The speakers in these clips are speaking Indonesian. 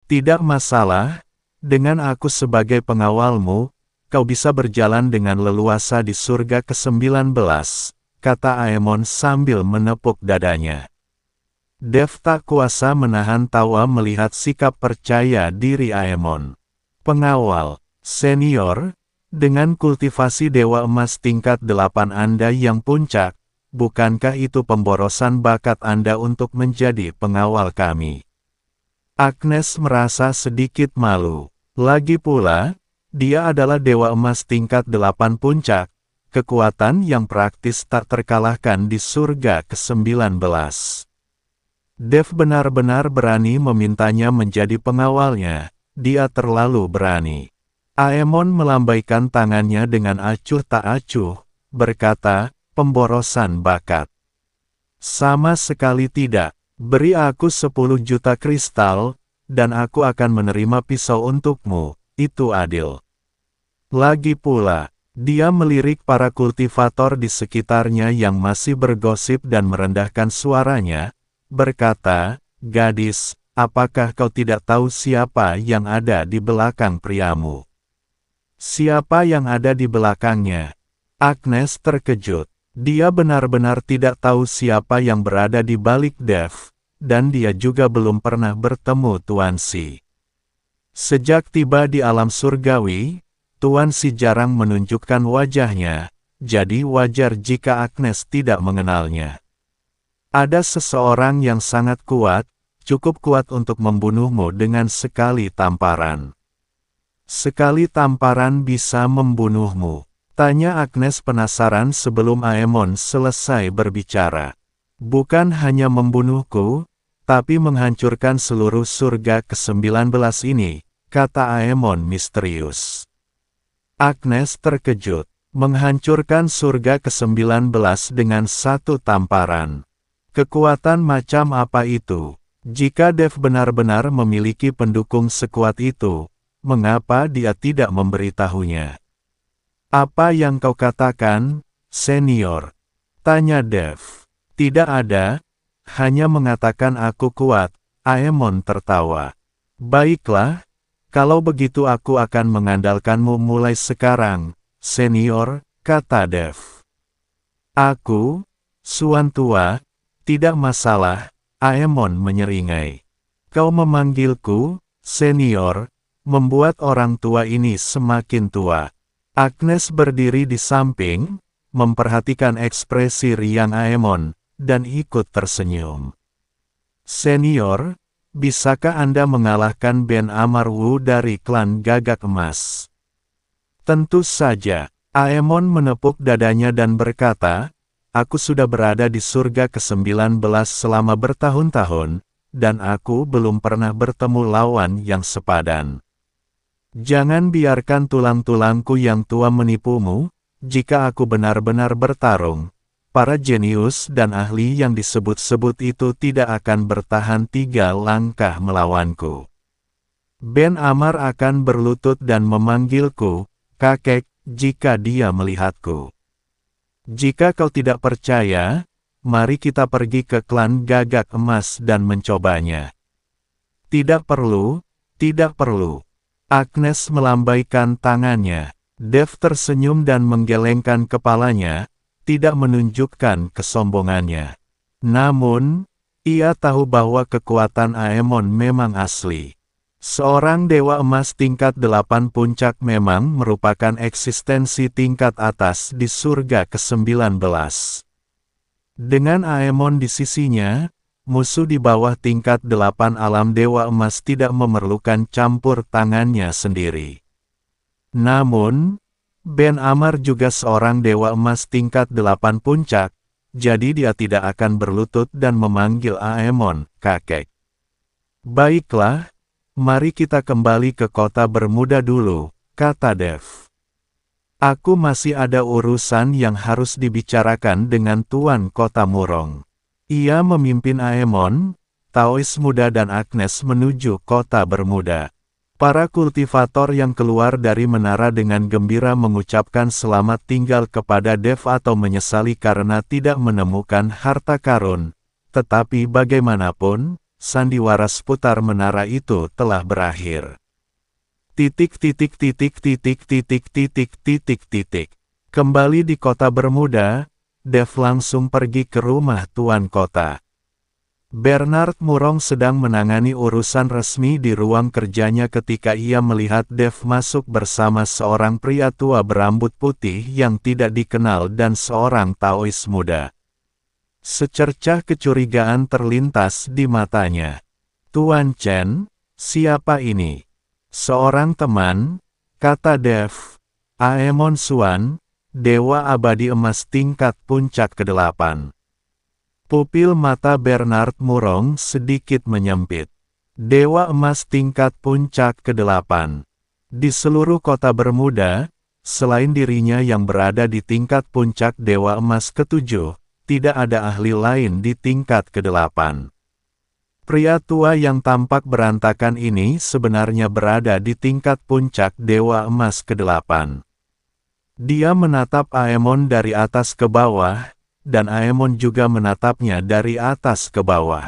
Tidak masalah, dengan aku sebagai pengawalmu, kau bisa berjalan dengan leluasa di surga ke-19, kata Aemon sambil menepuk dadanya. Dev tak kuasa menahan tawa melihat sikap percaya diri Aemon. Pengawal senior, dengan kultivasi Dewa Emas tingkat 8 Anda yang puncak, bukankah itu pemborosan bakat Anda untuk menjadi pengawal kami? Agnes merasa sedikit malu. Lagi pula, dia adalah Dewa Emas tingkat 8 puncak, kekuatan yang praktis tak terkalahkan di surga ke-19. Dev benar-benar berani memintanya menjadi pengawalnya, dia terlalu berani. Aemon melambaikan tangannya dengan acuh tak acuh, berkata, pemborosan bakat. Sama sekali tidak. Beri aku 10 juta kristal, dan aku akan menerima pisau untukmu, itu adil. Lagi pula, dia melirik para kultivator di sekitarnya yang masih bergosip dan merendahkan suaranya, berkata, gadis, apakah kau tidak tahu siapa yang ada di belakang priamu? Siapa yang ada di belakangnya? Agnes terkejut. Dia benar-benar tidak tahu siapa yang berada di balik Dev, dan dia juga belum pernah bertemu Tuan Si. Sejak tiba di alam surgawi, Tuan Si jarang menunjukkan wajahnya, jadi wajar jika Agnes tidak mengenalnya. Ada seseorang yang sangat kuat, cukup kuat untuk membunuhmu dengan sekali tamparan. Sekali tamparan bisa membunuhmu. Tanya Agnes penasaran sebelum Aemon selesai berbicara. Bukan hanya membunuhku, tapi menghancurkan seluruh surga ke-19 ini, kata Aemon misterius. Agnes terkejut. Menghancurkan surga ke-19 dengan satu tamparan. Kekuatan macam apa itu? Jika Dev benar-benar memiliki pendukung sekuat itu, mengapa dia tidak memberitahunya? Apa yang kau katakan, senior? Tanya Dev. Tidak ada, hanya mengatakan aku kuat, Aemon tertawa. Baiklah, kalau begitu aku akan mengandalkanmu mulai sekarang, senior, kata Dev. Aku, Suan tua, tidak masalah, Aemon menyeringai. Kau memanggilku, senior, membuat orang tua ini semakin tua. Agnes berdiri di samping, memperhatikan ekspresi riang Aemon, dan ikut tersenyum. Senior, bisakah Anda mengalahkan Ben Amarwu dari klan Gagak Emas? Tentu saja, Aemon menepuk dadanya dan berkata, aku sudah berada di surga ke-19 selama bertahun-tahun, dan aku belum pernah bertemu lawan yang sepadan. Jangan biarkan tulang-tulangku yang tua menipumu, jika aku benar-benar bertarung. Para jenius dan ahli yang disebut-sebut itu tidak akan bertahan 3 langkah melawanku. Ben Amar akan berlutut dan memanggilku, kakek, jika dia melihatku. Jika kau tidak percaya, mari kita pergi ke klan Gagak Emas dan mencobanya. Tidak perlu, tidak perlu. Agnes melambaikan tangannya. Dev tersenyum dan menggelengkan kepalanya, tidak menunjukkan kesombongannya. Namun, ia tahu bahwa kekuatan Aemon memang asli. Seorang Dewa Emas tingkat 8 puncak memang merupakan eksistensi tingkat atas di surga ke-19. Dengan Aemon di sisinya, musuh di bawah tingkat 8 alam Dewa Emas tidak memerlukan campur tangannya sendiri. Namun, Ben Amar juga seorang Dewa Emas tingkat 8 puncak, jadi dia tidak akan berlutut dan memanggil Aemon, kakek. Baiklah, mari kita kembali ke kota Bermuda dulu, kata Dev. Aku masih ada urusan yang harus dibicarakan dengan Tuan Kota Murong. Ia memimpin Aemon, Taois Muda dan Agnes menuju kota Bermuda. Para kultivator yang keluar dari menara dengan gembira mengucapkan selamat tinggal kepada Dev atau menyesali karena tidak menemukan harta karun. Tetapi bagaimanapun, sandiwara seputar menara itu telah berakhir. Kembali di kota Bermuda, Dev langsung pergi ke rumah tuan kota. Bernard Murong sedang menangani urusan resmi di ruang kerjanya ketika ia melihat Dev masuk bersama seorang pria tua berambut putih yang tidak dikenal dan seorang Taois muda. Secercah kecurigaan terlintas di matanya. "Tuan Chen, siapa ini?" "Seorang teman," kata Dev. "Aemon Suan, Dewa Abadi Emas tingkat puncak ke-8. Pupil mata Bernard Murong sedikit menyempit. Dewa Emas tingkat puncak ke-8. Di seluruh kota Bermuda, selain dirinya yang berada di tingkat puncak Dewa Emas ke-7, tidak ada ahli lain di tingkat ke-8. Pria tua yang tampak berantakan ini sebenarnya berada di tingkat puncak Dewa Emas ke-8. Dia menatap Aemon dari atas ke bawah, dan Aemon juga menatapnya dari atas ke bawah.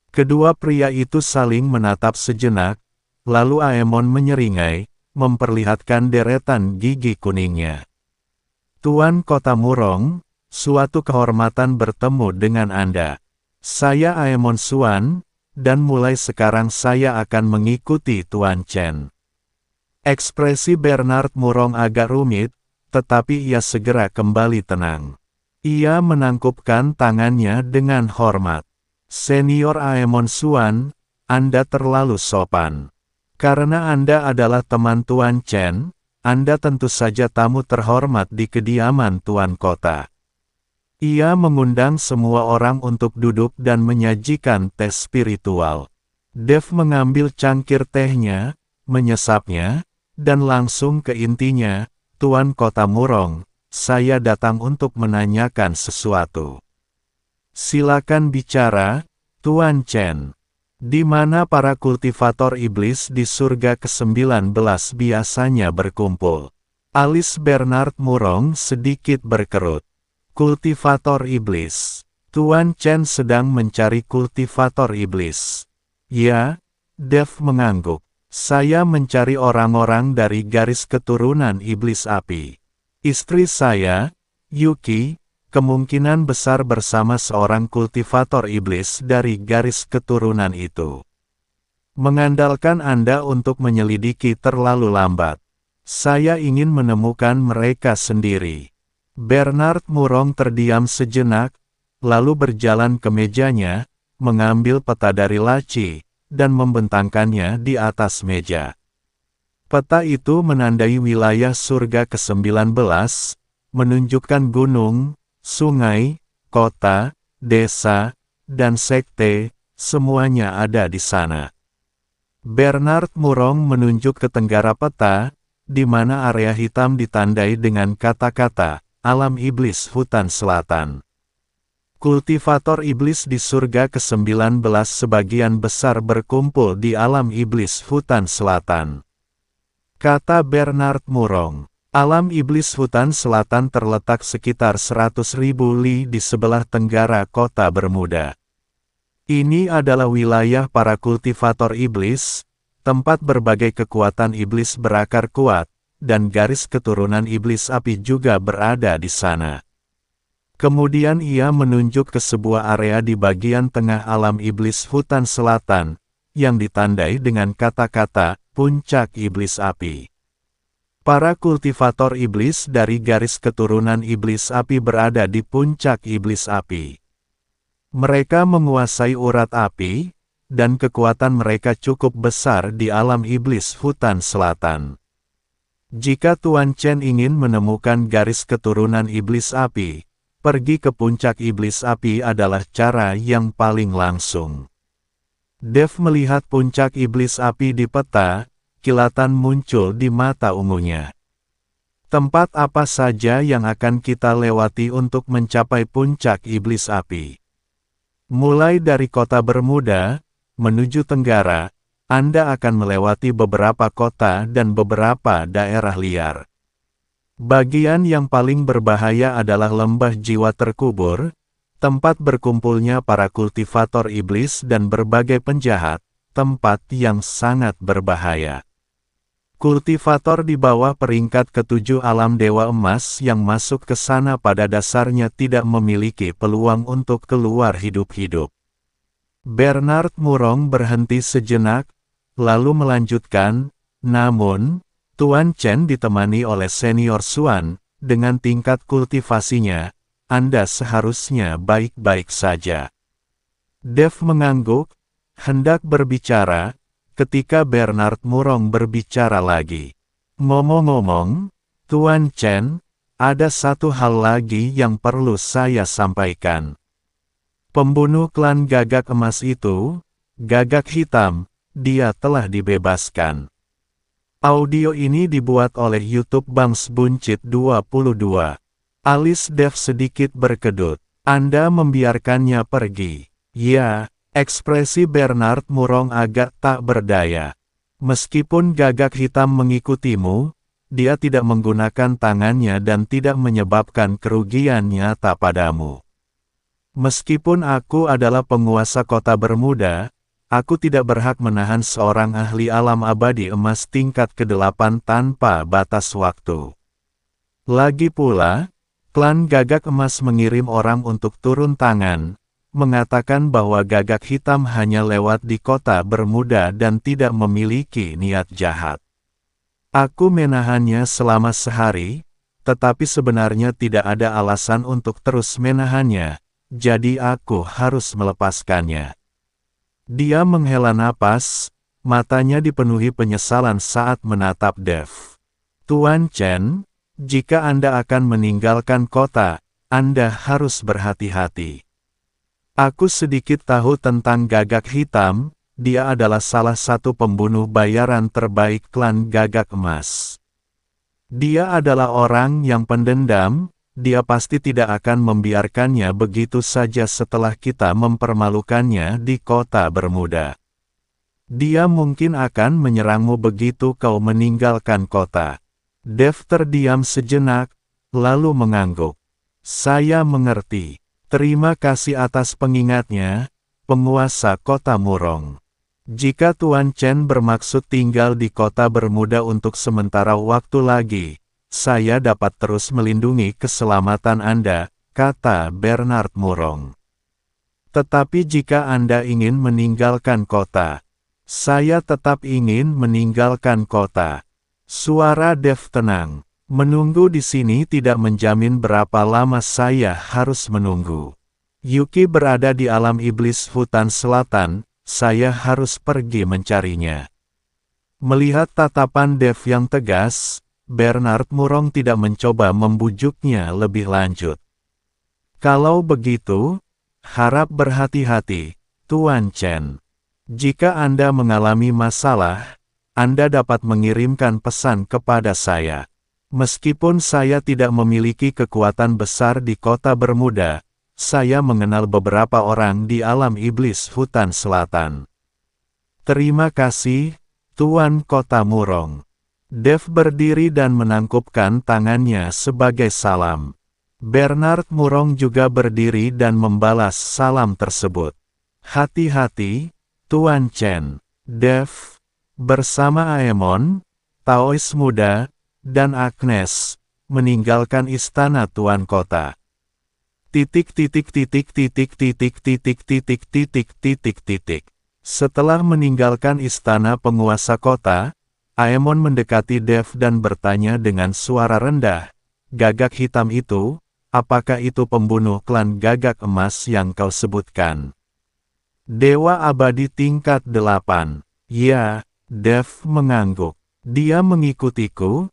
Kedua pria itu saling menatap sejenak, lalu Aemon menyeringai, memperlihatkan deretan gigi kuningnya. "Tuan Kota Murong, suatu kehormatan bertemu dengan Anda. Saya Aemon Suan, dan mulai sekarang saya akan mengikuti Tuan Chen." Ekspresi Bernard Murong agak rumit, tetapi ia segera kembali tenang. Ia menangkupkan tangannya dengan hormat. "Senior Aemon Suan, Anda terlalu sopan. Karena Anda adalah teman Tuan Chen, Anda tentu saja tamu terhormat di kediaman Tuan Kota." Ia mengundang semua orang untuk duduk dan menyajikan teh spiritual. Dev mengambil cangkir tehnya, menyesapnya, dan langsung ke intinya, "Tuan Kota Murong, saya datang untuk menanyakan sesuatu." "Silakan bicara, Tuan Chen. Di mana para kultivator iblis di surga ke-19 biasanya berkumpul?" Alis Bernard Murong sedikit berkerut. "Kultivator iblis. Tuan Chen sedang mencari kultivator iblis." "Ya," Dev mengangguk. "Saya mencari orang-orang dari garis keturunan iblis api. Istri saya, Yuki, kemungkinan besar bersama seorang kultivator iblis dari garis keturunan itu. Mengandalkan Anda untuk menyelidiki terlalu lambat. Saya ingin menemukan mereka sendiri." Bernard Murong terdiam sejenak, lalu berjalan ke mejanya, mengambil peta dari laci, dan membentangkannya di atas meja. Peta itu menandai wilayah surga ke-19, menunjukkan gunung, sungai, kota, desa, dan sekte, semuanya ada di sana. Bernard Murong menunjuk ke tenggara peta, di mana area hitam ditandai dengan kata-kata, "Alam Iblis Hutan Selatan." Kultivator iblis di surga ke-19 sebagian besar berkumpul di alam iblis hutan selatan. Kata Bernard Murong, alam iblis hutan selatan terletak sekitar 100.000 li di sebelah tenggara kota Bermuda. Ini adalah wilayah para kultivator iblis, tempat berbagai kekuatan iblis berakar kuat, dan garis keturunan iblis api juga berada di sana. Kemudian ia menunjuk ke sebuah area di bagian tengah alam iblis hutan selatan, yang ditandai dengan kata-kata, puncak iblis api. Para kultivator iblis dari garis keturunan iblis api berada di puncak iblis api. Mereka menguasai urat api, dan kekuatan mereka cukup besar di alam iblis hutan selatan. Jika Tuan Chen ingin menemukan garis keturunan iblis api, pergi ke puncak iblis api adalah cara yang paling langsung. Dev melihat puncak iblis api di peta, kilatan muncul di mata ungunya. Tempat apa saja yang akan kita lewati untuk mencapai puncak iblis api? Mulai dari kota Bermuda, menuju tenggara, Anda akan melewati beberapa kota dan beberapa daerah liar. Bagian yang paling berbahaya adalah lembah jiwa terkubur, tempat berkumpulnya para kultivator iblis dan berbagai penjahat, tempat yang sangat berbahaya. Kultivator di bawah peringkat ketujuh alam Dewa Emas yang masuk ke sana pada dasarnya tidak memiliki peluang untuk keluar hidup-hidup. Bernard Murong berhenti sejenak, lalu melanjutkan, namun, Tuan Chen ditemani oleh Senior Xuan, dengan tingkat kultivasinya, Anda seharusnya baik-baik saja. Dev mengangguk, hendak berbicara, ketika Bernard Murong berbicara lagi. Ngomong-ngomong, Tuan Chen, ada satu hal lagi yang perlu saya sampaikan. Pembunuh klan Gagak Emas itu, Gagak Hitam, dia telah dibebaskan. Audio ini dibuat oleh YouTube Bangs Buncit 22. Alis Dev sedikit berkedut. Anda membiarkannya pergi. Ya. Ekspresi Bernard Murong agak tak berdaya. Meskipun Gagak Hitam mengikutimu, dia tidak menggunakan tangannya dan tidak menyebabkan kerugian nyata padamu. Meskipun aku adalah penguasa kota Bermuda, aku tidak berhak menahan seorang ahli alam abadi emas tingkat ke-8 tanpa batas waktu. Lagi pula, klan Gagak Emas mengirim orang untuk turun tangan, mengatakan bahwa Gagak Hitam hanya lewat di kota Bermuda dan tidak memiliki niat jahat. Aku menahannya selama sehari, tetapi sebenarnya tidak ada alasan untuk terus menahannya, jadi aku harus melepaskannya. Dia menghela napas, matanya dipenuhi penyesalan saat menatap Dev. Tuan Chen, jika Anda akan meninggalkan kota, Anda harus berhati-hati. Aku sedikit tahu tentang Gagak Hitam, dia adalah salah satu pembunuh bayaran terbaik klan Gagak Emas. Dia adalah orang yang pendendam, dia pasti tidak akan membiarkannya begitu saja setelah kita mempermalukannya di kota Bermuda. Dia mungkin akan menyerangmu begitu kau meninggalkan kota. Dev terdiam sejenak, lalu mengangguk. Saya mengerti. Terima kasih atas pengingatnya, penguasa kota Murong. Jika Tuan Chen bermaksud tinggal di kota Bermuda untuk sementara waktu lagi, saya dapat terus melindungi keselamatan Anda, kata Bernard Murong. Tetapi jika Anda ingin meninggalkan kota, saya tetap ingin meninggalkan kota. Suara Dev tenang. Menunggu di sini tidak menjamin berapa lama saya harus menunggu. Yuki berada di alam iblis hutan selatan, saya harus pergi mencarinya. Melihat tatapan Dev yang tegas, Bernard Murong tidak mencoba membujuknya lebih lanjut. Kalau begitu, harap berhati-hati, Tuan Chen. Jika Anda mengalami masalah, Anda dapat mengirimkan pesan kepada saya. Meskipun saya tidak memiliki kekuatan besar di kota Bermuda, saya mengenal beberapa orang di alam iblis hutan selatan. Terima kasih, Tuan Kota Murong. Dev berdiri dan menangkupkan tangannya sebagai salam. Bernard Murong juga berdiri dan membalas salam tersebut. Hati-hati, Tuan Chen. Dev, bersama Aemon, Taois muda, dan Agnes, meninggalkan istana Tuan Kota. Setelah meninggalkan istana penguasa kota, Aemon mendekati Dev dan bertanya dengan suara rendah, Gagak Hitam itu, apakah itu pembunuh klan Gagak Emas yang kau sebutkan? Dewa abadi tingkat 8. Ya, Dev mengangguk. Dia mengikutiku,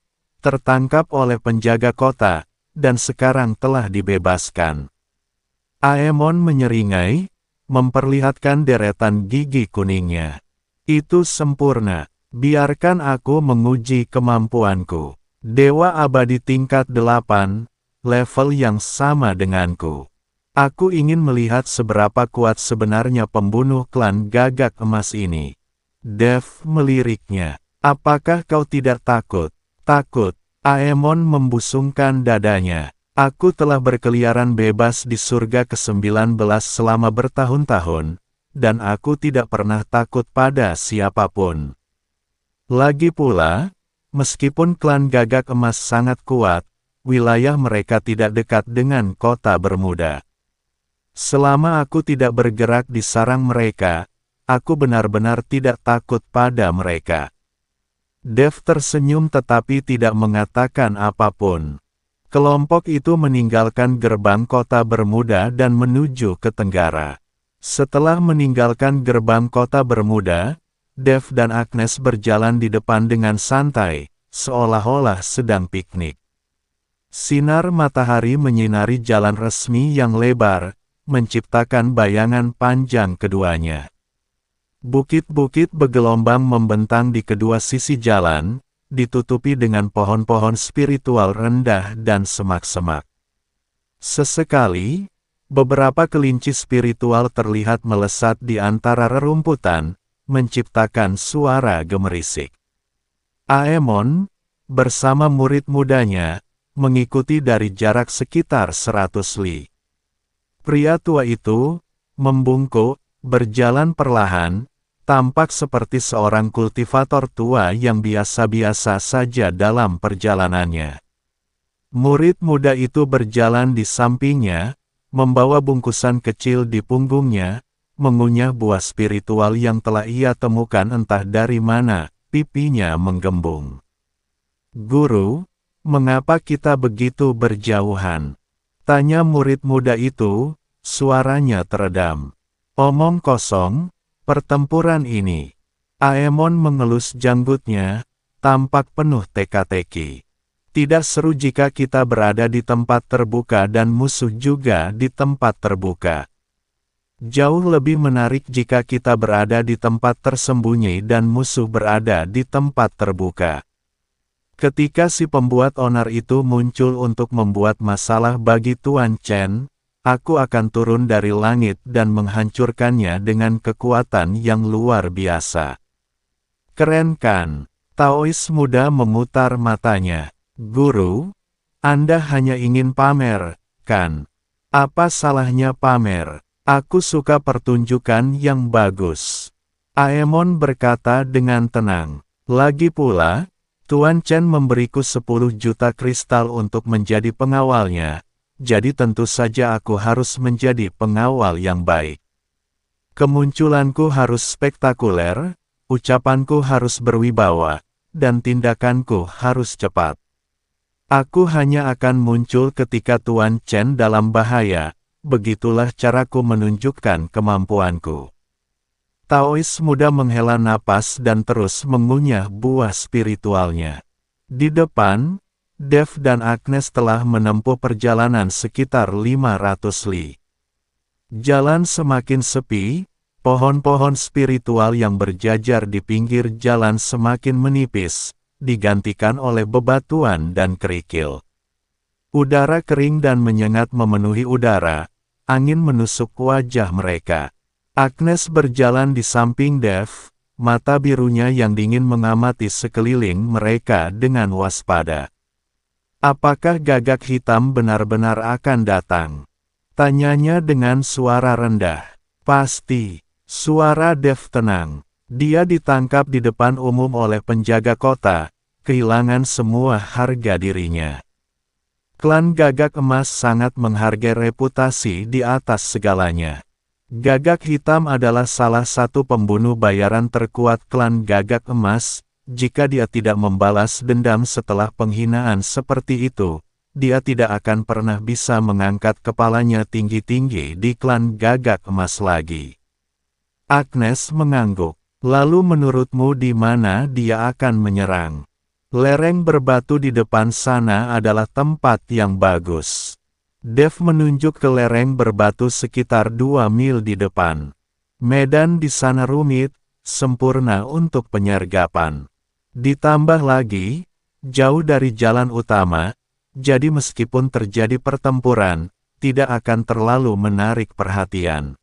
tertangkap oleh penjaga kota, dan sekarang telah dibebaskan. Aemon menyeringai, memperlihatkan deretan gigi kuningnya. Itu sempurna, biarkan aku menguji kemampuanku. Dewa abadi tingkat 8, level yang sama denganku. Aku ingin melihat seberapa kuat sebenarnya pembunuh klan Gagak Emas ini. Dev meliriknya. Apakah kau tidak takut? Takut. Aemon membusungkan dadanya. Aku telah berkeliaran bebas di surga ke-19 selama bertahun-tahun, dan aku tidak pernah takut pada siapapun. Lagi pula, meskipun klan Gagak Emas sangat kuat, wilayah mereka tidak dekat dengan kota Bermuda. Selama aku tidak bergerak di sarang mereka, aku benar-benar tidak takut pada mereka. Dev tersenyum tetapi tidak mengatakan apapun. Kelompok itu meninggalkan gerbang kota Bermuda dan menuju ke tenggara. Setelah meninggalkan gerbang kota Bermuda, Dev dan Agnes berjalan di depan dengan santai, seolah-olah sedang piknik. Sinar matahari menyinari jalan resmi yang lebar, menciptakan bayangan panjang keduanya. Bukit-bukit bergelombang membentang di kedua sisi jalan, ditutupi dengan pohon-pohon spiritual rendah dan semak-semak. Sesekali, beberapa kelinci spiritual terlihat melesat di antara rerumputan, menciptakan suara gemerisik. Aemon, bersama murid mudanya, mengikuti dari jarak sekitar 100 li. Pria tua itu, membungkuk, berjalan perlahan, tampak seperti seorang kultivator tua yang biasa-biasa saja dalam perjalanannya. Murid muda itu berjalan di sampingnya, membawa bungkusan kecil di punggungnya, mengunyah buah spiritual yang telah ia temukan entah dari mana, pipinya menggembung. "Guru, mengapa kita begitu berjauhan?" tanya murid muda itu, suaranya teredam. "Omong kosong. Pertempuran ini." Aemon mengelus janggutnya, tampak penuh teka-teki. "Tidak seru jika kita berada di tempat terbuka dan musuh juga di tempat terbuka. Jauh lebih menarik jika kita berada di tempat tersembunyi dan musuh berada di tempat terbuka." Ketika si pembuat onar itu muncul untuk membuat masalah bagi Tuan Chen, aku akan turun dari langit dan menghancurkannya dengan kekuatan yang luar biasa. Keren kan? Taois muda memutar matanya. "Guru, Anda hanya ingin pamer, kan? Apa salahnya pamer? Aku suka pertunjukan yang bagus." Aemon berkata dengan tenang. "Lagi pula, Tuan Chen memberiku 10 juta kristal untuk menjadi pengawalnya. Jadi tentu saja aku harus menjadi pengawal yang baik. Kemunculanku harus spektakuler, ucapanku harus berwibawa, dan tindakanku harus cepat. Aku hanya akan muncul ketika Tuan Chen dalam bahaya, begitulah caraku menunjukkan kemampuanku." Taois muda menghela napas dan terus mengunyah buah spiritualnya. Di depan, Dev dan Agnes telah menempuh perjalanan sekitar 500 li. Jalan semakin sepi, pohon-pohon spiritual yang berjajar di pinggir jalan semakin menipis, digantikan oleh bebatuan dan kerikil. Udara kering dan menyengat memenuhi udara, angin menusuk wajah mereka. Agnes berjalan di samping Dev, mata birunya yang dingin mengamati sekeliling mereka dengan waspada. "Apakah Gagak Hitam benar-benar akan datang?" tanyanya dengan suara rendah. "Pasti." Suara Dev tenang. Dia ditangkap di depan umum oleh penjaga kota, kehilangan semua harga dirinya. Klan Gagak Emas sangat menghargai reputasi di atas segalanya. Gagak Hitam adalah salah satu pembunuh bayaran terkuat klan Gagak Emas. Jika dia tidak membalas dendam setelah penghinaan seperti itu, dia tidak akan pernah bisa mengangkat kepalanya tinggi-tinggi di klan Gagak Emas lagi. Agnes mengangguk. "Lalu menurutmu di mana dia akan menyerang?" "Lereng berbatu di depan sana adalah tempat yang bagus." Dev menunjuk ke lereng berbatu sekitar 2 mil di depan. "Medan di sana rumit, sempurna untuk penyergapan. Ditambah lagi, jauh dari jalan utama, jadi meskipun terjadi pertempuran, tidak akan terlalu menarik perhatian."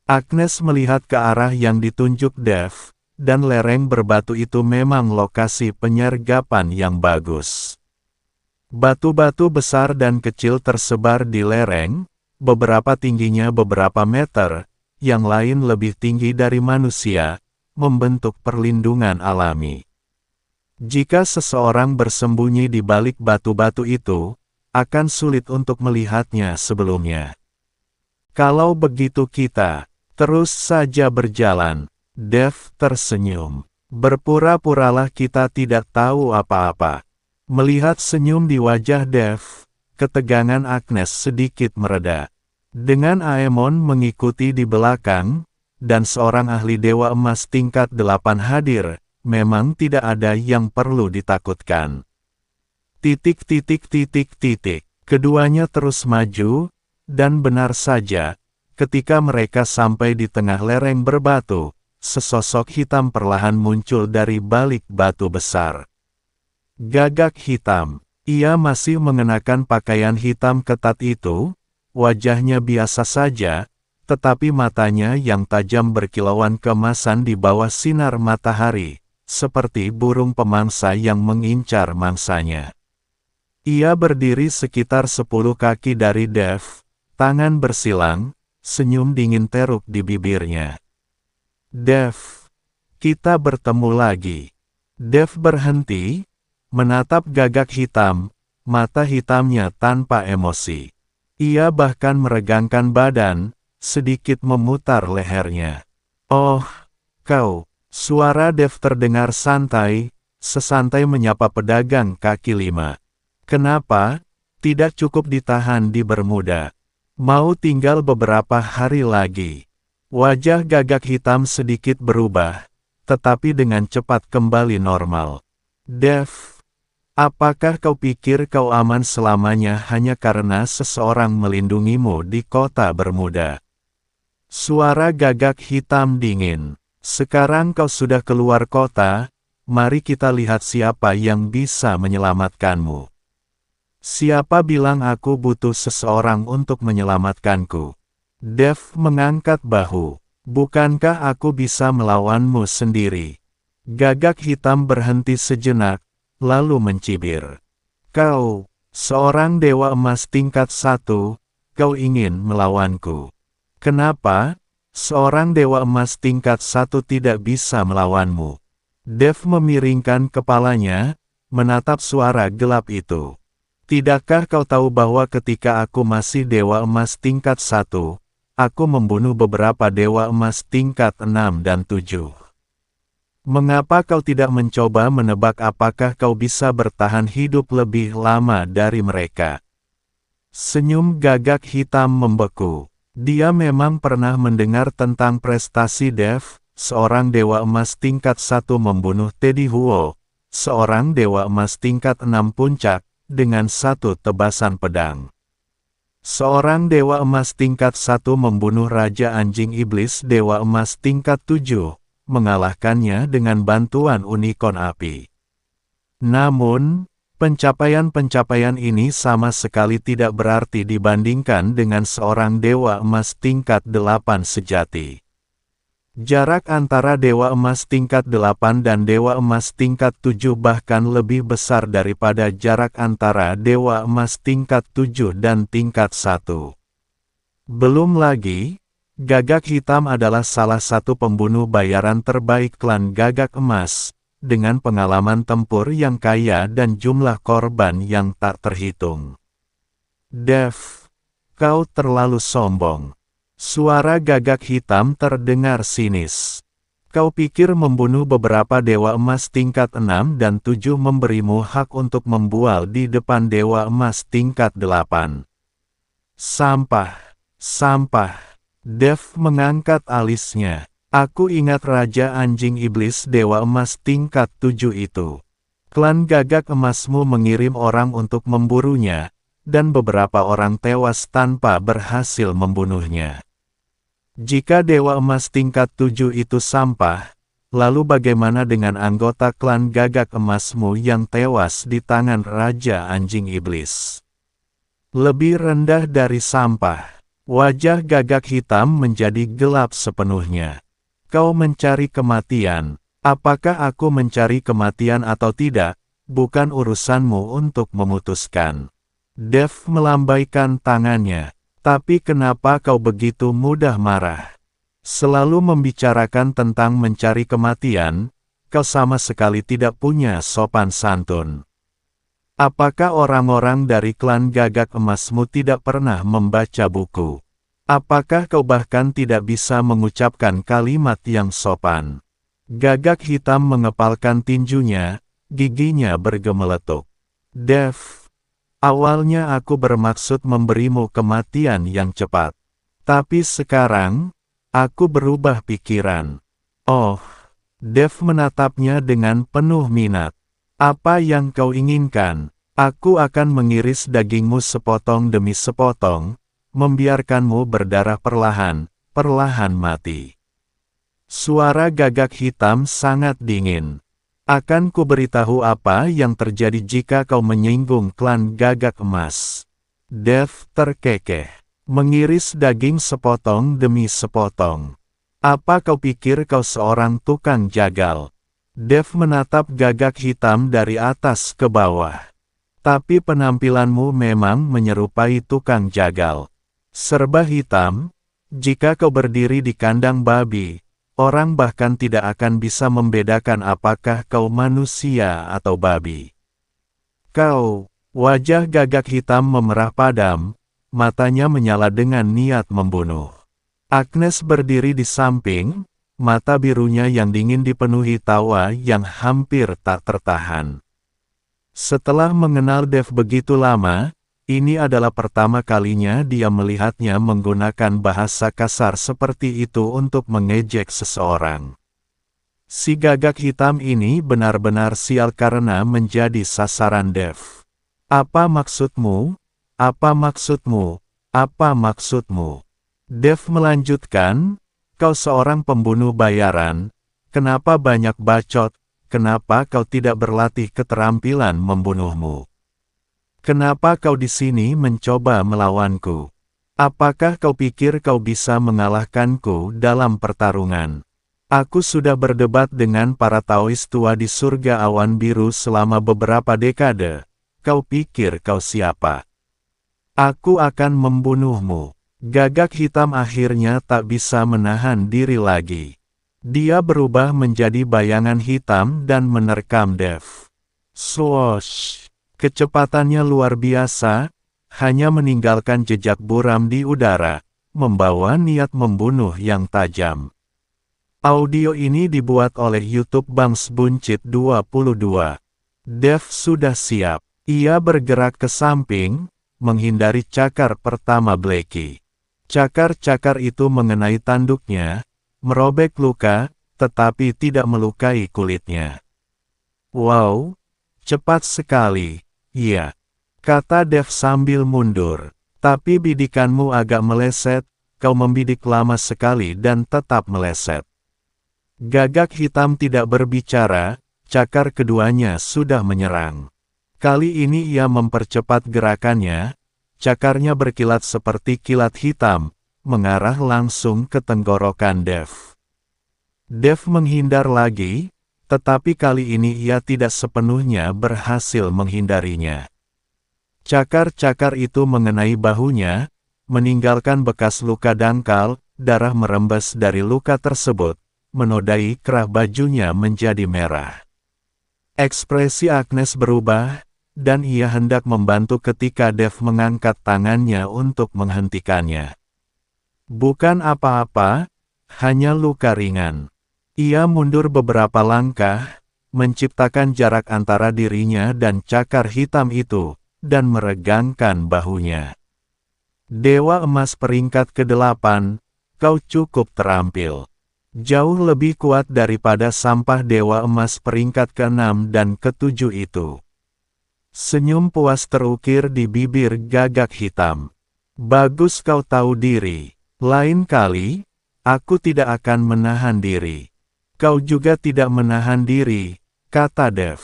Agnes melihat ke arah yang ditunjuk Dev, dan lereng berbatu itu memang lokasi penyergapan yang bagus. Batu-batu besar dan kecil tersebar di lereng, beberapa tingginya beberapa meter, yang lain lebih tinggi dari manusia, membentuk perlindungan alami. Jika seseorang bersembunyi di balik batu-batu itu, akan sulit untuk melihatnya sebelumnya. Kalau begitu kita terus saja berjalan. Dev tersenyum. Berpura-puralah kita tidak tahu apa-apa. Melihat senyum di wajah Dev, ketegangan Agnes sedikit mereda. Dengan Aemon mengikuti di belakang, dan seorang ahli Dewa Emas tingkat 8 hadir, memang tidak ada yang perlu ditakutkan. Keduanya terus maju, dan benar saja, ketika mereka sampai di tengah lereng berbatu, sesosok hitam perlahan muncul dari balik batu besar. Gagak hitam. Ia masih mengenakan pakaian hitam ketat itu, wajahnya biasa saja, tetapi matanya yang tajam berkilauan keemasan di bawah sinar matahari, seperti burung pemangsa yang mengincar mangsanya. Ia berdiri sekitar 10 kaki dari Dev, tangan bersilang, senyum dingin teruk di bibirnya. Dev, kita bertemu lagi. Dev berhenti, menatap Gagak hitam, mata hitamnya tanpa emosi. Ia bahkan meregangkan badan, sedikit memutar lehernya. Oh, kau. Suara Dev terdengar santai, sesantai menyapa pedagang kaki 5. Kenapa? Tidak cukup ditahan di Bermuda. Mau tinggal beberapa hari lagi. Wajah Gagak hitam sedikit berubah, tetapi dengan cepat kembali normal. Dev, apakah kau pikir kau aman selamanya hanya karena seseorang melindungimu di kota Bermuda? Suara Gagak hitam dingin. Sekarang kau sudah keluar kota, mari kita lihat siapa yang bisa menyelamatkanmu. Siapa bilang aku butuh seseorang untuk menyelamatkanku? Dev mengangkat bahu. Bukankah aku bisa melawanmu sendiri? Gagak hitam berhenti sejenak, lalu mencibir. Kau, seorang dewa emas tingkat 1, kau ingin melawanku. Kenapa? Seorang dewa emas tingkat 1 tidak bisa melawanmu. Dev memiringkan kepalanya, menatap suara gelap itu. Tidakkah kau tahu bahwa ketika aku masih dewa emas tingkat 1, aku membunuh beberapa dewa emas tingkat 6 dan 7. Mengapa kau tidak mencoba menebak apakah kau bisa bertahan hidup lebih lama dari mereka? Senyum Gagak hitam membeku. Dia memang pernah mendengar tentang prestasi Dev, seorang dewa emas tingkat 1 membunuh Teddy Huo, seorang dewa emas tingkat 6 puncak, dengan 1 tebasan pedang. Seorang dewa emas tingkat 1 membunuh Raja Anjing Iblis dewa emas tingkat 7, mengalahkannya dengan bantuan unicorn api. Namun, pencapaian-pencapaian ini sama sekali tidak berarti dibandingkan dengan seorang dewa emas tingkat 8 sejati. Jarak antara dewa emas tingkat 8 dan dewa emas tingkat 7 bahkan lebih besar daripada jarak antara dewa emas tingkat 7 dan tingkat 1. Belum lagi, Gagak hitam adalah salah satu pembunuh bayaran terbaik klan Gagak Emas, dengan pengalaman tempur yang kaya dan jumlah korban yang tak terhitung. Dev, kau terlalu sombong. Suara Gagak hitam terdengar sinis. Kau pikir membunuh beberapa dewa emas tingkat 6 dan 7 memberimu hak untuk membual di depan dewa emas tingkat 8. Sampah, sampah. Dev mengangkat alisnya. Aku ingat Raja Anjing Iblis Dewa Emas tingkat 7 itu. Klan Gagak Emasmu mengirim orang untuk memburunya, dan beberapa orang tewas tanpa berhasil membunuhnya. Jika Dewa Emas tingkat 7 itu sampah, lalu bagaimana dengan anggota klan Gagak Emasmu yang tewas di tangan Raja Anjing Iblis? Lebih rendah dari sampah. Wajah Gagak hitam menjadi gelap sepenuhnya. Kau mencari kematian. Apakah aku mencari kematian atau tidak, bukan urusanmu untuk memutuskan. Dev melambaikan tangannya. Tapi kenapa kau begitu mudah marah? Selalu membicarakan tentang mencari kematian, kau sama sekali tidak punya sopan santun. Apakah orang-orang dari klan Gagak Emasmu tidak pernah membaca buku? Apakah kau bahkan tidak bisa mengucapkan kalimat yang sopan? Gagak Hitam mengepalkan tinjunya, giginya bergemeletuk. Dev, awalnya aku bermaksud memberimu kematian yang cepat. Tapi sekarang, aku berubah pikiran. Oh, Dev menatapnya dengan penuh minat. Apa yang kau inginkan? Aku akan mengiris dagingmu sepotong demi sepotong, membiarkanmu berdarah perlahan mati. Suara Gagak Hitam sangat dingin. Akan kuberitahu apa yang terjadi jika kau menyinggung klan Gagak Emas. Dev terkekeh. Mengiris daging sepotong demi sepotong. Apa kau pikir kau seorang tukang jagal? Dev menatap Gagak Hitam dari atas ke bawah. Tapi penampilanmu memang menyerupai tukang jagal. Serba hitam, jika kau berdiri di kandang babi, orang bahkan tidak akan bisa membedakan apakah kau manusia atau babi. Kau, wajah Gagak Hitam memerah padam, matanya menyala dengan niat membunuh. Agnes berdiri di samping, mata birunya yang dingin dipenuhi tawa yang hampir tak tertahan. Setelah mengenal Dev begitu lama, ini adalah pertama kalinya dia melihatnya menggunakan bahasa kasar seperti itu untuk mengejek seseorang. Si Gagak Hitam ini benar-benar sial karena menjadi sasaran Dev. Apa maksudmu? Apa maksudmu? Apa maksudmu? Dev melanjutkan, kau seorang pembunuh bayaran, kenapa banyak bacot, kenapa kau tidak berlatih keterampilan membunuhmu? Kenapa kau di sini mencoba melawanku? Apakah kau pikir kau bisa mengalahkanku dalam pertarungan? Aku sudah berdebat dengan para Taois tua di surga awan biru selama beberapa dekade. Kau pikir kau siapa? Aku akan membunuhmu. Gagak Hitam akhirnya tak bisa menahan diri lagi. Dia berubah menjadi bayangan hitam dan menerkam Dev. Swoosh! Kecepatannya luar biasa, hanya meninggalkan jejak buram di udara, membawa niat membunuh yang tajam. Audio ini dibuat oleh YouTube Bangs Buncit 22. Dev sudah siap. Ia bergerak ke samping, menghindari cakar pertama Blackie. Cakar-cakar itu mengenai tanduknya, merobek luka, tetapi tidak melukai kulitnya. Wow, cepat sekali. Iya, kata Dev sambil mundur. Tapi bidikanmu agak meleset, kau membidik lama sekali dan tetap meleset. Gagak Hitam tidak berbicara, cakar keduanya sudah menyerang. Kali ini ia mempercepat gerakannya, cakarnya berkilat seperti kilat hitam, mengarah langsung ke tenggorokan Dev. Dev menghindar lagi, tetapi kali ini ia tidak sepenuhnya berhasil menghindarinya. Cakar-cakar itu mengenai bahunya, meninggalkan bekas luka dangkal, darah merembes dari luka tersebut, menodai kerah bajunya menjadi merah. Ekspresi Agnes berubah, dan ia hendak membantu ketika Dev mengangkat tangannya untuk menghentikannya. Bukan apa-apa, hanya luka ringan. Ia mundur beberapa langkah, menciptakan jarak antara dirinya dan cakar hitam itu, dan meregangkan bahunya. Dewa Emas peringkat ke-8, kau cukup terampil. Jauh lebih kuat daripada sampah Dewa Emas peringkat ke-6 dan ke-7 itu. Senyum puas terukir di bibir Gagak Hitam. Bagus kau tahu diri. Lain kali, aku tidak akan menahan diri. Kau juga tidak menahan diri, kata Dev.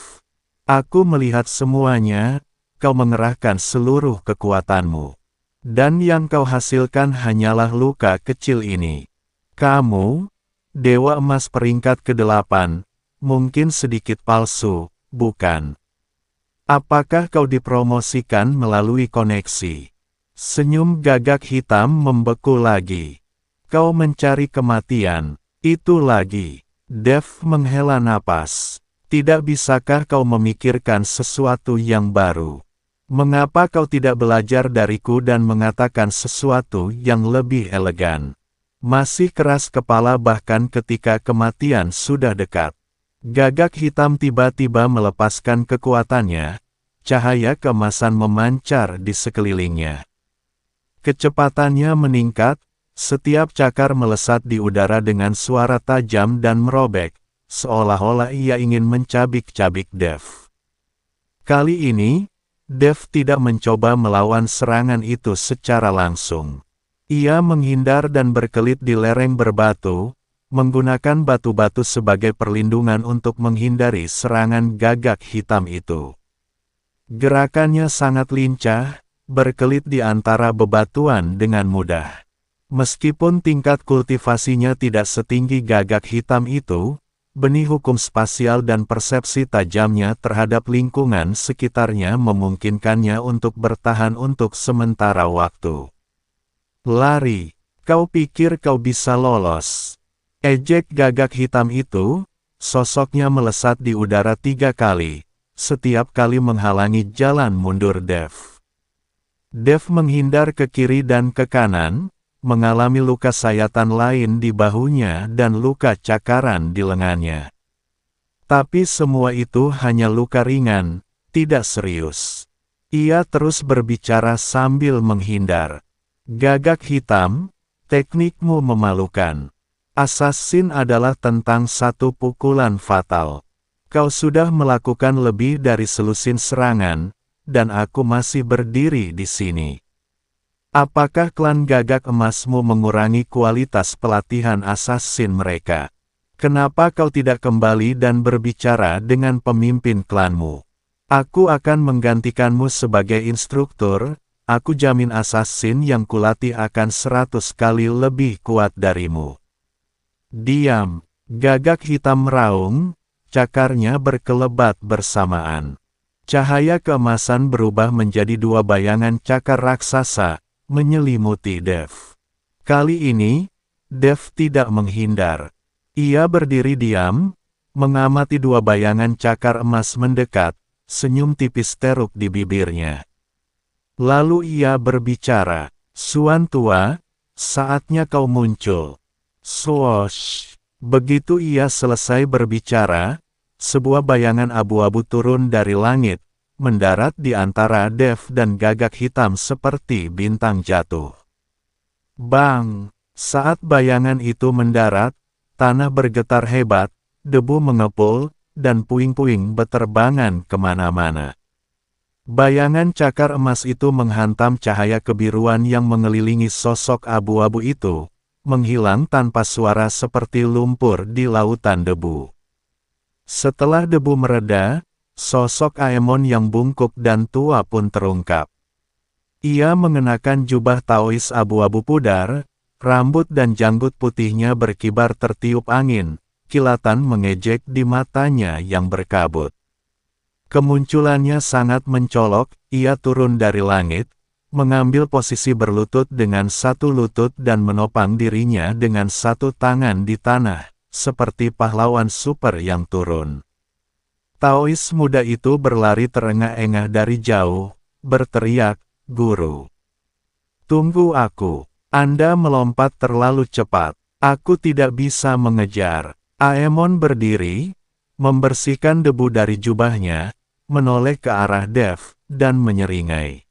Aku melihat semuanya, kau mengerahkan seluruh kekuatanmu. Dan yang kau hasilkan hanyalah luka kecil ini. Kamu, Dewa Emas peringkat ke-8, mungkin sedikit palsu, bukan? Apakah kau dipromosikan melalui koneksi? Senyum gagak hitam membeku lagi. Kau mencari kematian. Itu lagi. Dev menghela napas. Tidak bisakah kau memikirkan sesuatu yang baru? Mengapa kau tidak belajar dariku dan mengatakan sesuatu yang lebih elegan? Masih keras kepala bahkan ketika kematian sudah dekat. Gagak hitam tiba-tiba melepaskan kekuatannya, cahaya keemasan memancar di sekelilingnya. Kecepatannya meningkat, setiap cakar melesat di udara dengan suara tajam dan merobek, seolah-olah ia ingin mencabik-cabik Dev. Kali ini, Dev tidak mencoba melawan serangan itu secara langsung. Ia menghindar dan berkelit di lereng berbatu, menggunakan batu-batu sebagai perlindungan untuk menghindari serangan gagak hitam itu. Gerakannya sangat lincah, berkelit di antara bebatuan dengan mudah. Meskipun tingkat kultivasinya tidak setinggi gagak hitam itu, benih hukum spasial dan persepsi tajamnya terhadap lingkungan sekitarnya memungkinkannya untuk bertahan untuk sementara waktu. Lari, kau pikir kau bisa lolos? Ejek gagak hitam itu, sosoknya melesat di udara 3 kali, setiap kali menghalangi jalan mundur Dev. Dev menghindar ke kiri dan ke kanan, mengalami luka sayatan lain di bahunya dan luka cakaran di lengannya. Tapi semua itu hanya luka ringan, tidak serius. Ia terus berbicara sambil menghindar. Gagak hitam, teknikmu memalukan. Assassin adalah tentang satu pukulan fatal. Kau sudah melakukan lebih dari selusin serangan, dan aku masih berdiri di sini. Apakah klan gagak emasmu mengurangi kualitas pelatihan assassin mereka? Kenapa kau tidak kembali dan berbicara dengan pemimpin klanmu? Aku akan menggantikanmu sebagai instruktur, aku jamin assassin yang kulatih akan 100 kali lebih kuat darimu. Diam, gagak hitam meraung, cakarnya berkelebat bersamaan. Cahaya keemasan berubah menjadi 2 bayangan cakar raksasa, menyelimuti Dev. Kali ini, Dev tidak menghindar. Ia berdiri diam, mengamati 2 bayangan cakar emas mendekat, senyum tipis teruk di bibirnya. Lalu ia berbicara, "Suan tua, saatnya kau muncul." Swoosh! Begitu ia selesai berbicara, sebuah bayangan abu-abu turun dari langit, mendarat di antara Dev dan gagak hitam seperti bintang jatuh. Bang! Saat bayangan itu mendarat, tanah bergetar hebat, debu mengepul, dan puing-puing beterbangan kemana-mana. Bayangan cakar emas itu menghantam cahaya kebiruan yang mengelilingi sosok abu-abu itu, menghilang tanpa suara seperti lumpur di lautan debu. Setelah debu mereda, sosok Aemon yang bungkuk dan tua pun terungkap. Ia mengenakan jubah Taois abu-abu pudar, rambut dan janggut putihnya berkibar tertiup angin, kilatan mengejek di matanya yang berkabut. Kemunculannya sangat mencolok, ia turun dari langit, mengambil posisi berlutut dengan satu lutut dan menopang dirinya dengan satu tangan di tanah, seperti pahlawan super yang turun. Taois muda itu berlari terengah-engah dari jauh, berteriak, "Guru! Tunggu aku, Anda melompat terlalu cepat, aku tidak bisa mengejar." Aemon berdiri, membersihkan debu dari jubahnya, menoleh ke arah Dev, dan menyeringai.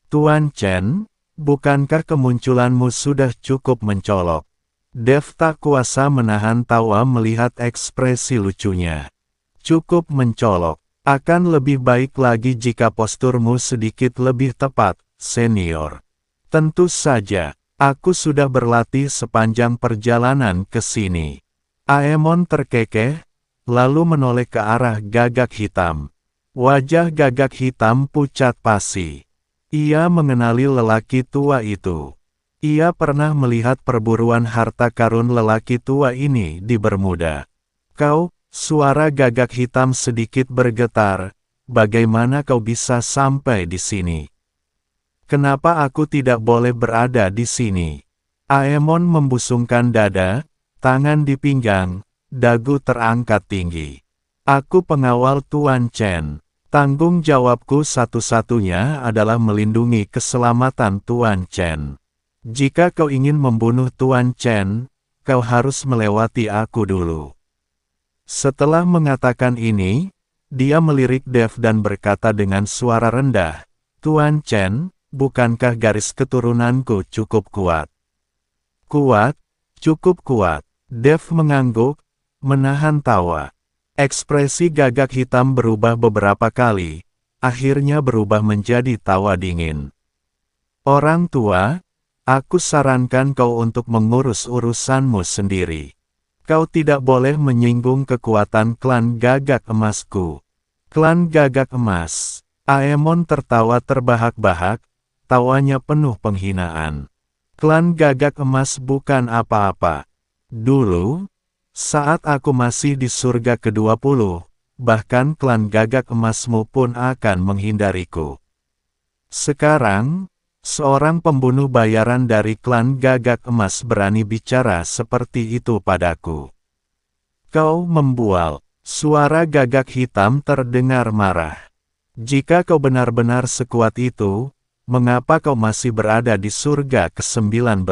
"Tuan Chen, bukankah kemunculanmu sudah cukup mencolok?" Dev tak kuasa menahan tawa melihat ekspresi lucunya. "Cukup mencolok. Akan lebih baik lagi jika posturmu sedikit lebih tepat, senior." "Tentu saja, aku sudah berlatih sepanjang perjalanan ke sini." Aemon terkekeh, lalu menoleh ke arah gagak hitam. Wajah gagak hitam pucat pasi. Ia mengenali lelaki tua itu. Ia pernah melihat perburuan harta karun lelaki tua ini di Bermuda. "Kau," suara gagak hitam sedikit bergetar, bagaimana kau bisa sampai di sini? Kenapa aku tidak boleh berada di sini? Aemon membusungkan dada, tangan di pinggang, dagu terangkat tinggi. Aku pengawal Tuan Chen. Tanggung jawabku satu-satunya adalah melindungi keselamatan Tuan Chen. Jika kau ingin membunuh Tuan Chen, kau harus melewati aku dulu. Setelah mengatakan ini, dia melirik Dev dan berkata dengan suara rendah, Tuan Chen, bukankah garis keturunanku cukup kuat? Kuat, cukup kuat. Dev mengangguk, menahan tawa. Ekspresi gagak hitam berubah beberapa kali, akhirnya berubah menjadi tawa dingin. Orang tua, aku sarankan kau untuk mengurus urusanmu sendiri. Kau tidak boleh menyinggung kekuatan klan gagak emasku. Klan gagak emas. Aemon tertawa terbahak-bahak, tawanya penuh penghinaan. Klan gagak emas bukan apa-apa. Dulu, saat aku masih di surga ke-20, bahkan klan gagak emasmu pun akan menghindariku. Sekarang, seorang pembunuh bayaran dari klan gagak emas berani bicara seperti itu padaku. Kau membual. Suara gagak hitam terdengar marah. Jika kau benar-benar sekuat itu, mengapa kau masih berada di surga ke-19?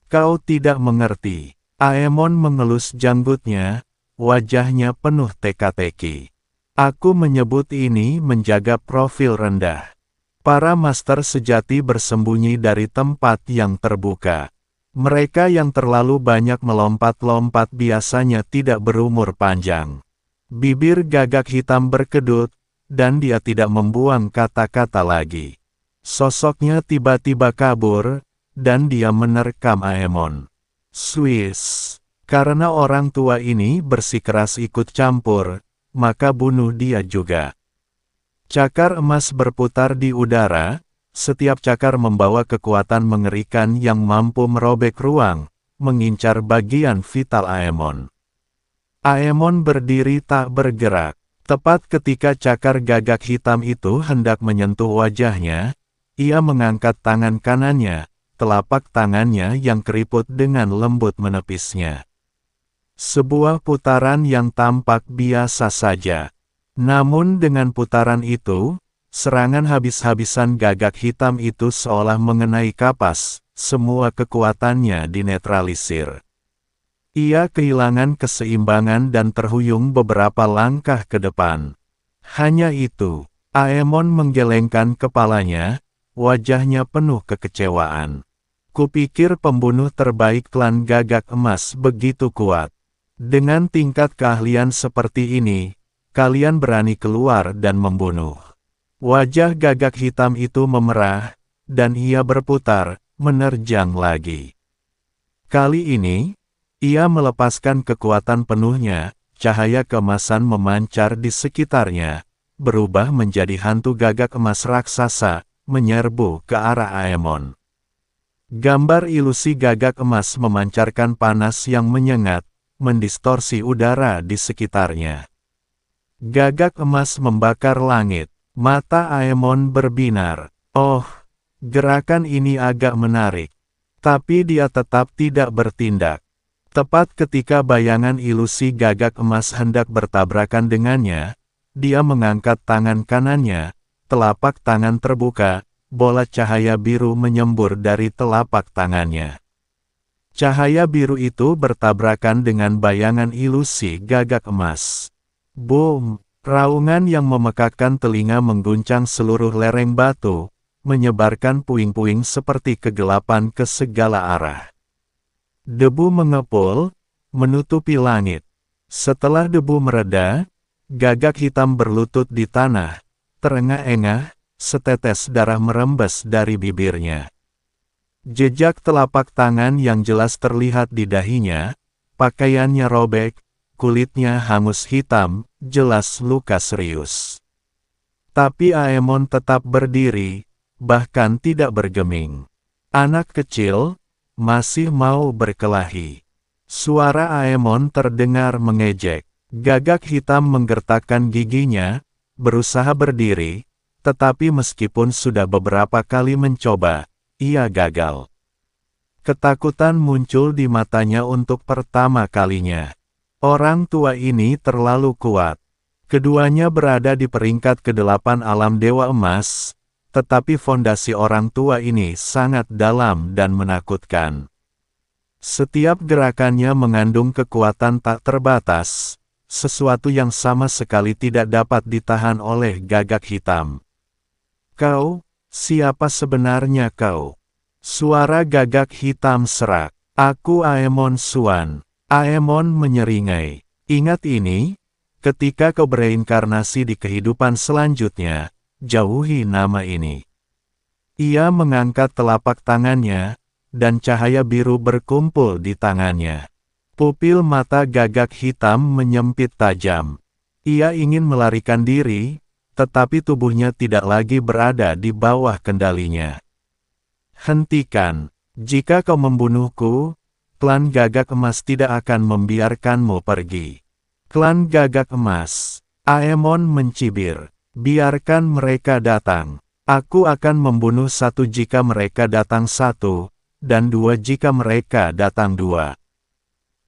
Kau tidak mengerti. Aemon mengelus janggutnya, wajahnya penuh teka-teki. Aku menyebut ini menjaga profil rendah. Para master sejati bersembunyi dari tempat yang terbuka. Mereka yang terlalu banyak melompat-lompat biasanya tidak berumur panjang. Bibir gagak hitam berkedut, dan dia tidak membuang kata-kata lagi. Sosoknya tiba-tiba kabur, dan dia menerkam Aemon. Swiss. Karena orang tua ini bersikeras ikut campur, maka bunuh dia juga. Cakar emas berputar di udara, setiap cakar membawa kekuatan mengerikan yang mampu merobek ruang, mengincar bagian vital Aemon. Aemon berdiri tak bergerak. Tepat ketika cakar gagak hitam itu hendak menyentuh wajahnya, ia mengangkat tangan kanannya, telapak tangannya yang keriput dengan lembut menepisnya. Sebuah putaran yang tampak biasa saja. Namun dengan putaran itu, serangan habis-habisan gagak hitam itu seolah mengenai kapas, semua kekuatannya dinetralisir. Ia kehilangan keseimbangan dan terhuyung beberapa langkah ke depan. Hanya itu, Aemon menggelengkan kepalanya, wajahnya penuh kekecewaan. Kupikir pembunuh terbaik klan gagak emas begitu kuat. Dengan tingkat keahlian seperti ini, kalian berani keluar dan membunuh. Wajah gagak hitam itu memerah, dan ia berputar, menerjang lagi. Kali ini, ia melepaskan kekuatan penuhnya, cahaya keemasan memancar di sekitarnya, berubah menjadi hantu gagak emas raksasa, menyerbu ke arah Aemon. Gambar ilusi gagak emas memancarkan panas yang menyengat, mendistorsi udara di sekitarnya. Gagak emas membakar langit, mata Aemon berbinar. Oh, gerakan ini agak menarik. Tapi dia tetap tidak bertindak. Tepat ketika bayangan ilusi gagak emas hendak bertabrakan dengannya, dia mengangkat tangan kanannya, telapak tangan terbuka, bola cahaya biru menyembur dari telapak tangannya. Cahaya biru itu bertabrakan dengan bayangan ilusi gagak emas. Boom! Raungan yang memekakkan telinga mengguncang seluruh lereng batu, menyebarkan puing-puing seperti kegelapan ke segala arah. Debu mengepul, menutupi langit. Setelah debu mereda, gagak hitam berlutut di tanah, terengah-engah, setetes darah merembes dari bibirnya. Jejak telapak tangan yang jelas terlihat di dahinya, pakaiannya robek, kulitnya hangus hitam, jelas luka serius. Tapi Aemon tetap berdiri, bahkan tidak bergeming. Anak kecil, masih mau berkelahi. Suara Aemon terdengar mengejek. Gagak hitam menggertakkan giginya, berusaha berdiri, tetapi meskipun sudah beberapa kali mencoba, ia gagal. Ketakutan muncul di matanya untuk pertama kalinya. Orang tua ini terlalu kuat. Keduanya berada di peringkat ke-8 alam Dewa Emas, tetapi fondasi orang tua ini sangat dalam dan menakutkan. Setiap gerakannya mengandung kekuatan tak terbatas, sesuatu yang sama sekali tidak dapat ditahan oleh Gagak Hitam. "Kau, siapa sebenarnya kau?" Suara Gagak Hitam serak. "Aku Aemon Suan." Aemon menyeringai. "Ingat ini, ketika kau bereinkarnasi di kehidupan selanjutnya, jauhi nama ini." Ia mengangkat telapak tangannya, dan cahaya biru berkumpul di tangannya. Pupil mata Gagak Hitam menyempit tajam. Ia ingin melarikan diri, tetapi tubuhnya tidak lagi berada di bawah kendalinya. "Hentikan. Jika kau membunuhku, klan Gagak Emas tidak akan membiarkanmu pergi." "Klan Gagak Emas," Aemon mencibir. "Biarkan mereka datang. Aku akan membunuh satu jika mereka datang satu, dan dua jika mereka datang dua."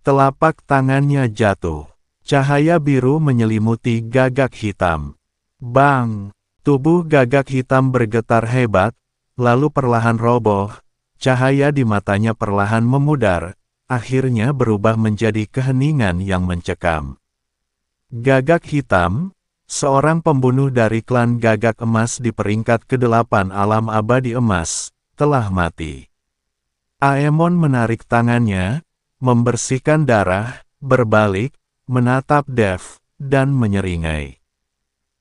Telapak tangannya jatuh. Cahaya biru menyelimuti Gagak Hitam. Bang! Tubuh Gagak Hitam bergetar hebat, lalu perlahan roboh. Cahaya di matanya perlahan memudar, akhirnya berubah menjadi keheningan yang mencekam. Gagak Hitam, seorang pembunuh dari klan Gagak Emas di peringkat ke-8 alam abadi emas, telah mati. Aemon menarik tangannya, membersihkan darah, berbalik, menatap Dev, dan menyeringai.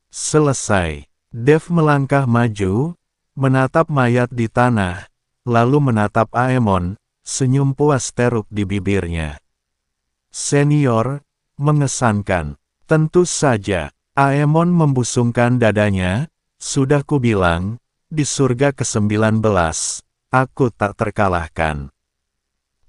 "Selesai." Dev melangkah maju, menatap mayat di tanah, lalu menatap Aemon, senyum puas teruk di bibirnya. "Senior, mengesankan." "Tentu saja." Aemon membusungkan dadanya. "Sudah kubilang, di surga ke-19, aku tak terkalahkan.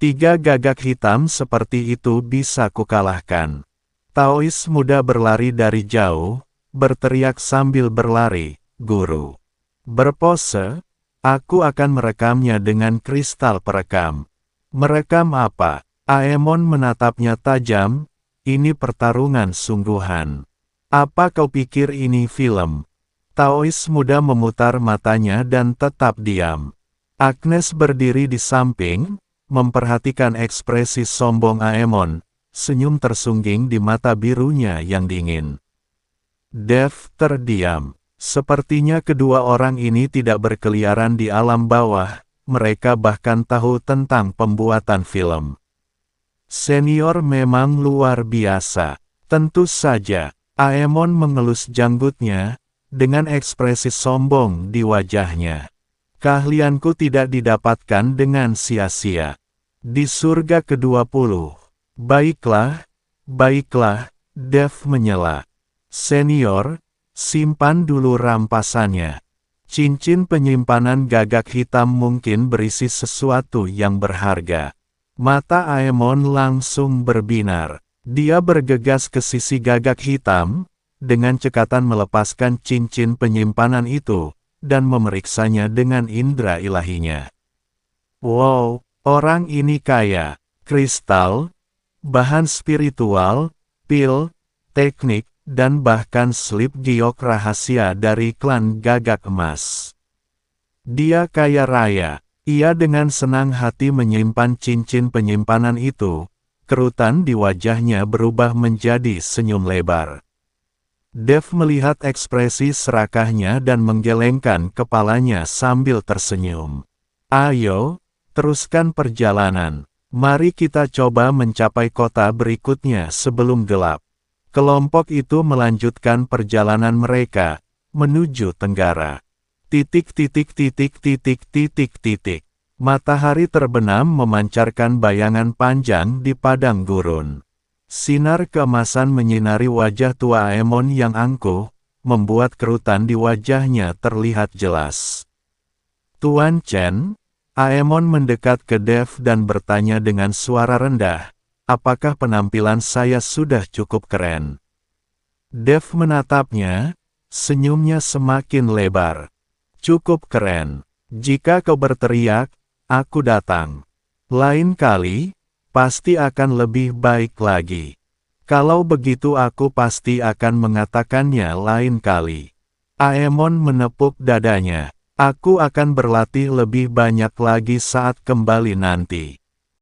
3 Gagak Hitam seperti itu bisa kukalahkan." Taois muda berlari dari jauh, berteriak sambil berlari, "Guru, berpose, aku akan merekamnya dengan kristal perekam." "Merekam apa?" Aemon menatapnya tajam. "Ini pertarungan sungguhan. Apa kau pikir ini film?" Taois muda memutar matanya dan tetap diam. Agnes berdiri di samping, memperhatikan ekspresi sombong Aemon, senyum tersungging di mata birunya yang dingin. Dev terdiam. Sepertinya kedua orang ini tidak berkeliaran di alam bawah, mereka bahkan tahu tentang pembuatan film. Senior memang luar biasa. Tentu saja, Aemon mengelus janggutnya, dengan ekspresi sombong di wajahnya. "Keahlianku tidak didapatkan dengan sia-sia. Di surga ke-20. Baiklah, baiklah," Dev menyela. "Senior, simpan dulu rampasannya. Cincin penyimpanan Gagak Hitam mungkin berisi sesuatu yang berharga." Mata Aemon langsung berbinar. Dia bergegas ke sisi Gagak Hitam, dengan cekatan melepaskan cincin penyimpanan itu, dan memeriksanya dengan indera ilahinya. Wow, orang ini kaya. Kristal, bahan spiritual, pil, teknik, dan bahkan slip giok rahasia dari klan Gagak Emas. Dia kaya raya. Ia dengan senang hati menyimpan cincin penyimpanan itu. Kerutan di wajahnya berubah menjadi senyum lebar. Dev melihat ekspresi serakahnya dan menggelengkan kepalanya sambil tersenyum. "Ayo, teruskan perjalanan. Mari kita coba mencapai kota berikutnya sebelum gelap." Kelompok itu melanjutkan perjalanan mereka, menuju tenggara. Titik. Matahari terbenam memancarkan bayangan panjang di padang gurun. Sinar keemasan menyinari wajah tua Aemon yang angkuh, membuat kerutan di wajahnya terlihat jelas. "Tuan Chen?" Aemon mendekat ke Dev dan bertanya dengan suara rendah, "Apakah penampilan saya sudah cukup keren?" Dev menatapnya, Senyumnya semakin lebar. Cukup keren. Jika kau berteriak, aku datang. Lain kali, pasti akan lebih baik lagi. Kalau begitu aku pasti akan mengatakannya lain kali. Aemon menepuk dadanya. Aku akan berlatih lebih banyak lagi saat kembali nanti.